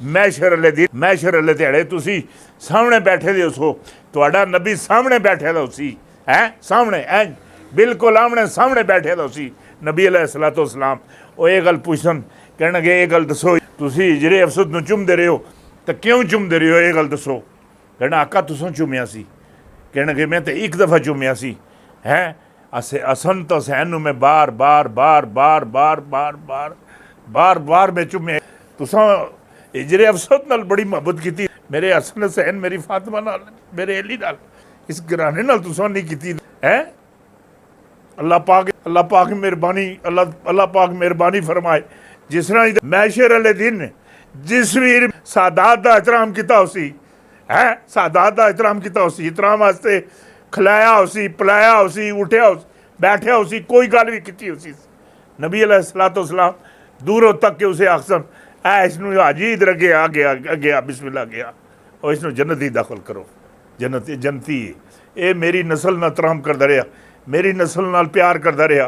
Masher वाले दिन masher वाले ध्याड़े तुसी सामने बैठे दे सो, तुहाडा नबी सामने बैठे दा सी है, सामने ऐ बिल्कुल आमने सामने बैठे दा सी नबी अलैहिस्सलातु वस्सलाम। ਉਹ ਇਹ ਗੱਲ ਪੁੱਛਣ, ਕਹਿਣਗੇ ਇਹ ਗੱਲ ਦੱਸੋ ਤੁਸੀਂ ਹਿਜਰੇ ਅਫਸਦ ਨੂੰ ਚੁੰਮਦੇ ਰਹੇ ਹੋ ਤਾਂ ਕਿਉਂ ਚੁੰਮਦੇ ਰਹੇ ਹੋ, ਇਹ ਗੱਲ ਦੱਸੋ। ਕਹਿਣਾ ਆਕਾ ਤੁਸੀਂ ਚੁੰਮਿਆ ਸੀ। ਕਹਿਣਗੇ ਮੈਂ ਤਾਂ ਇੱਕ ਦਫਾ ਚੁੰਮਿਆ ਸੀ ਹੈ। ਅਸਨ ਤਾਂ ਹੁਸੈਨ ਨੂੰ ਮੈਂ ਬਾਰ ਬਾਰ ਬਾਰ ਬਾਰ ਬਾਰ ਬਾਰ ਬਾਰ ਬਾਰ ਬਾਰ ਮੈਂ ਚੁੰਮਿਆ। ਤੁਸੀਂ ਹਿਜਰੇ ਅਫਸਦ ਨਾਲ ਬੜੀ ਮੁਹੱਬਤ ਕੀਤੀ, ਮੇਰੇ ਹਸਨ ਹੁਸੈਨ ਮੇਰੀ ਫਾਤਿਮਾ ਨਾਲ, ਮੇਰੇ ਅਲੀ ਨਾਲ, ਇਸ ਘਰਾਣੇ ਨਾਲ ਤੁਸੀਂ ਨਹੀਂ ਕੀਤੀ ਹੈ। अल्लाह पाक मेहरबानी, अल्लाह पाक मेहरबानी फरमाए। जिस तरह मैशर वाले दिन जिस वीर सादात का एहतराम किया उसी है, सादात का एहतराम किया उसी, एहतराम वास्ते खिलाया उसी, पिलाया उसी, उठया उसी, बैठया उसी, कोई गल भी की उसी। नबी अलैहिस्सलातु वस्सलाम दूरों तक के उसे आखसन ऐ इसनूं हाजी इधर अगे आ गया बिस्मिल्लाह गया और इसनूं जन्नत ही दाखिल करो, जन्नती ये मेरी नस्ल नाल एहतराम करदा रहा, मेरी नस्ल नाल प्यार करता रहा,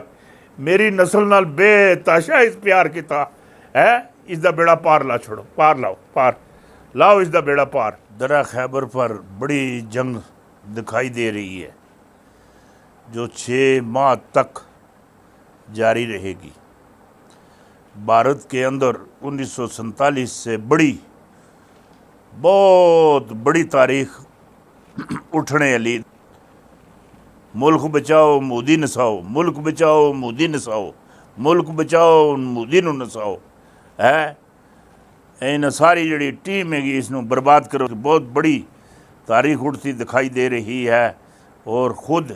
मेरी नस्ल नाल बेतहाशा इस प्यार किया है। इसका बेड़ा पार ला छोड़ो, पार लाओ, पार लाओ इसका बेड़ा पार। दरा खैबर पर बड़ी जंग दिखाई दे रही है जो 6 माह तक जारी रहेगी। भारत के अंदर 1947 से बहुत बड़ी तारीख उठने वाली। मुल्क बचाओ मोदी नसाओ, मुल्क बचाओ मोदी नसाओ, मुल्क बचाओ मोदी नूं नसाओ है। इन सारी जी टीम हैगी इसनूं बर्बाद करो। बहुत बड़ी तारीख उठती दिखाई दे रही है और खुद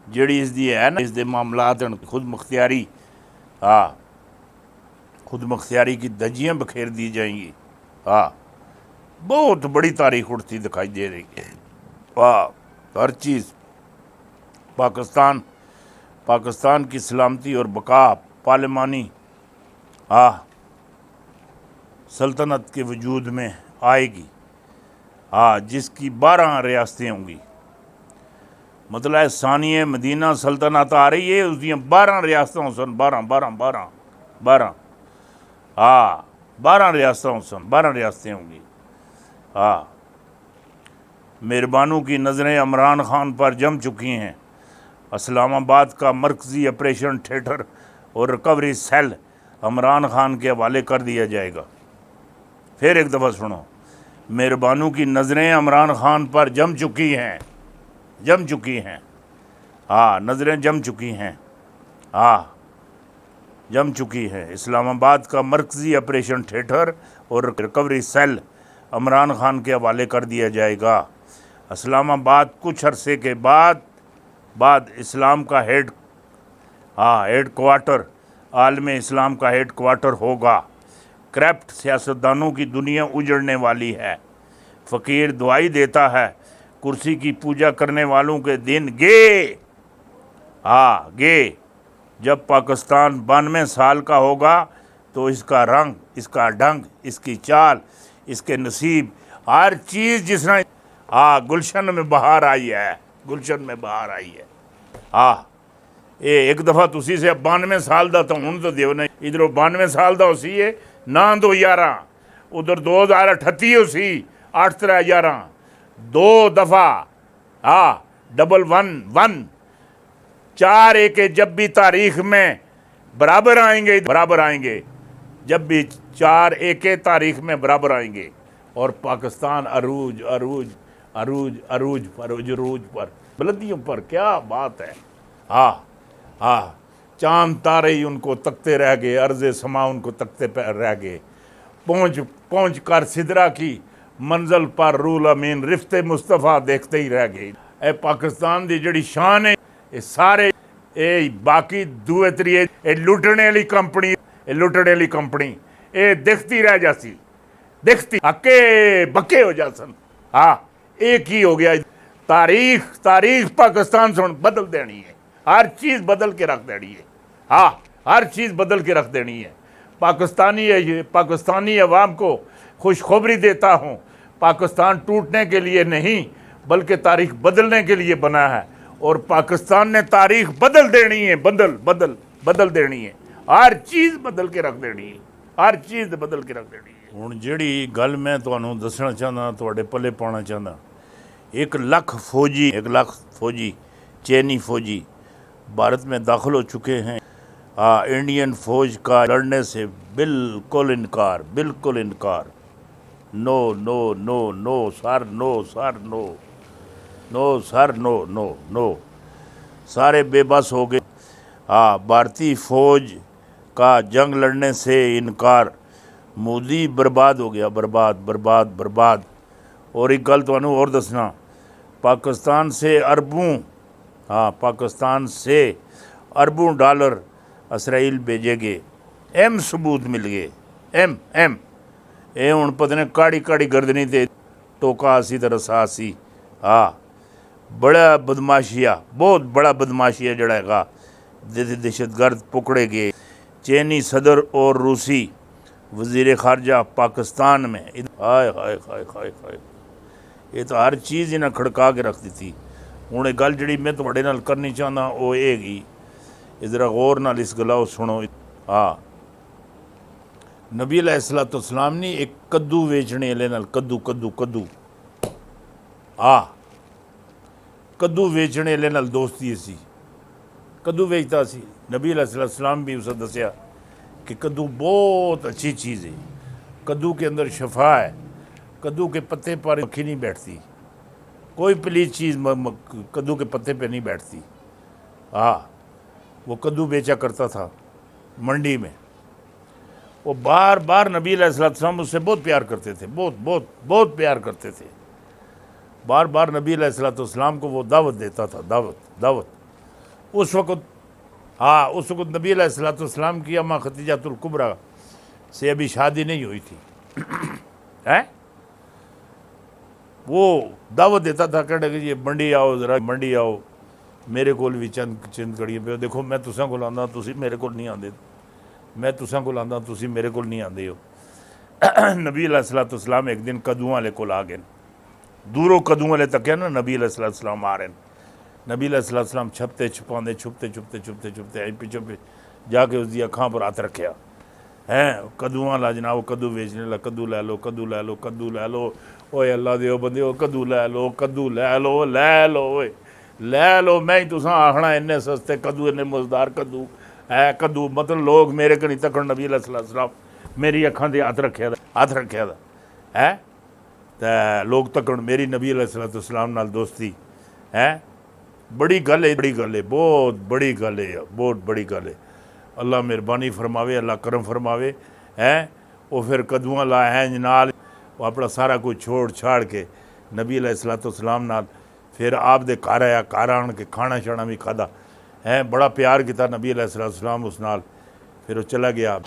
जी इसकी है ना, इसके मामलात खुद मुख्तियारी खुद मुख्तियारी की धज्जियाँ बखेर दी जाएंगी। बहुत बड़ी तारीख उठती दिखाई दे रही है। हर चीज़ पाकिस्तान की सलामती और बका पार्लिमानी सल्तनत के वजूद में आएगी। जिसकी 12 रियासतें होंगी, मतलब सानिए मदीना सल्तनत आ रही है, उसकी 12 रियासतें सन, 12 रियासतें सन, 12 रियासतें होंगी। मेहरबानों की नज़रें इमरान खान पर जम चुकी हैं। इस्लामाबाद का मरकज़ी ऑपरेशन थिएटर और रिकवरी सेल इमरान खान के हवाले कर दिया जाएगा। फिर एक दफ़ा सुनो, मेहरबानों की नज़रें इमरान खान पर जम चुकी हैं, नज़रें जम चुकी हैं। इस्लामाबाद का मरकज़ी ऑपरेशन थिएटर और रिकवरी सेल इमरान खान के हवाले कर दिया जाएगा। इस्लामाबाद कुछ अरसे के बाद इस्लाम का हेड क्वार्टर, आलम इस्लाम का हेड क्वार्टर होगा। करप्ट सियासतदानों की दुनिया उजड़ने वाली है। फ़कीर दुआई देता है, कुर्सी की पूजा करने वालों के दिन गे। जब पाकिस्तान 92 साल का होगा तो इसका रंग, इसका ढंग, इसकी चाल, इसके नसीब, हर चीज़ जिस तरह गुलशन में बहार आई है, गुलशन में बहार आई है। ये एक दफ़ा तुसी से 92 साल का तो हूँ तो देव नहीं, इधरों 92 साल का उसी है ना 2011, उधर 2038 उसी 8-3-11 2 दफ़ा 111 4 एक जब भी तारीख में बराबर आएंगे, जब भी 4 एक तारीख में बराबर आएंगे और पाकिस्तान अरूज पर बुलंदियों पर। क्या बात है। चांद तारे ही उनको तकते रह गए, अर्ज़ समा उनको तकते रह गए। पहुँच कर सिदरा की मंजिल पर रूल अमीन रिफ्ते मुस्तफ़ा देखते ही रह गए। ए पाकिस्तान की जिहड़ी शान है, ये सारे बाकी दूए तरीए लुटने वाली कंपनी ये दिखती रह जाती, दिखती हके बके हो जासन। एक ही हो गया। तारीख पाकिस्तान से बदल देनी है, हर चीज़ बदल के रख देनी है। हर चीज़ बदल के रख देनी है। पाकिस्तानी अवाम को खुशखबरी देता हूँ, पाकिस्तान टूटने के लिए नहीं बल्कि तारीख बदलने के लिए बना है और पाकिस्तान ने तारीख बदल देनी है, बदल देनी है, हर चीज़ बदल के रख देनी है। ہر چیز بدل کے رکھ دینی ہے۔ ہن جیڑی گل میں تانوں دسنا چاہنا، تواڈے پلے پانا چاہنا، 1 لاکھ فوجی چینی فوجی بھارت میں داخل ہو چکے ہیں۔ انڈین فوج کا لڑنے سے بالکل انکار، بالکل انکار۔ نو نو نو نو سر، نو سر، نو نو سر، نو نو نو، سارے بے بس ہو گئے۔ بھارتی فوج کا جنگ لڑنے سے انکار، مودی برباد ہو گیا، برباد برباد برباد۔ اور ایک گل تانوں اور دسنا، پاکستان سے اربوں ڈالر اسرائیل بھیجے گئے، اہم ثبوت مل گئے، اہم اے ہن پتہ نہیں کاڑی کاڑی گردنی تے ٹوکا اسی تے رسا سی۔ بڑا بدماشیا، بہت بڑا بدماشیا جڑا ہے گا، دہشت گرد پکڑے گئے۔ چینی صدر اور روسی وزیر خارجہ پاکستان میں، ہائے ہائے ہائے ہائے ہائے، یہ تو ہر چیز انہیں کھڑکا کے رکھ دیتی۔ ہوں ایک گل جڑی میں تواڈے نال کرنی چاہنا وہ یہ گی، ذرا غور نال اس گلا سنو۔ نبی علیہ السلام نے ایک کدو ویچنے والے نال کدو ویچنے والے نال دوستی سی، کدو ویچتا سی۔ نبی علیہ السلام بھی اسے دسیا کہ کدو بہت اچھی چیز ہے، کدو کے اندر شفا ہے، کدو کے پتے پر مکھی نہیں بیٹھتی، کوئی پلیز چیز کدو کے پتے پہ نہیں بیٹھتی۔ وہ کدو بیچا کرتا تھا منڈی میں۔ وہ بار بار نبی علیہ السلام اس سے بہت پیار کرتے تھے، بہت بہت بہت پیار کرتے تھے۔ بار بار نبی علیہ السلام کو وہ دعوت دیتا تھا، دعوت۔ اس وقت نبی علیہ السلام کی اماں خدیجۃ الکبریٰ سے ابھی شادی نہیں ہوئی تھی۔ وہ دعوت دیتا تھا کہ یہ منڈی آؤ، ذرا منڈی آؤ، میرے کول بھی چند کڑیاں پہ دیکھو، میں تساں کول آندا تسی میرے کول نہیں آندے، میں تساں کول آندا تسی میرے کول نہیں آندے ہو۔ نبی علیہ السلام ایک دن کدوؤں والے کول آ گئے، دوروں کدوؤں والے تکیا نا نبی علیہ السلام آ رہے ہیں۔ نبی علیہ السلام چھپتے پیچھے جا کے اس دی اکھاں پر ہاتھ رکھیا، کدوؤں والا جناب کدو بیچنے لگا، کدو لے لو، کدو لے لو، کدو لے لو، اوے اللہ دیو بندیو کدو لے لو، کدو لے لو، لے لو، اوے لے لو، میں ہی تساں آخنا انے سستے کدو، انے مزدار کدو ہے کدو، مطلب لوگ میرے کنی تکن نبی علیہ السلام میری اکھاں دے ہاتھ رکھیا دا ہے تے لوگ تکن میری نبی علیہ السلام نال دوستی ہے۔ بڑی گل ہے، بہت بڑی گل ہے، بہت بڑی گل ہے۔ اللہ مہربانی فرماوے، اللہ کرم فرماوے۔ وہ پھر کدوؤں لا نال وہ اپنا سارا کچھ چھوڑ چھاڑ کے نبی علیہ السلام نال پھر آپ دے گھر آیا، گھر آن کے کھانا شانا بھی کھادا، بڑا پیار کیتا نبی علیہ السلام اس نال، پھر وہ چلا گیا۔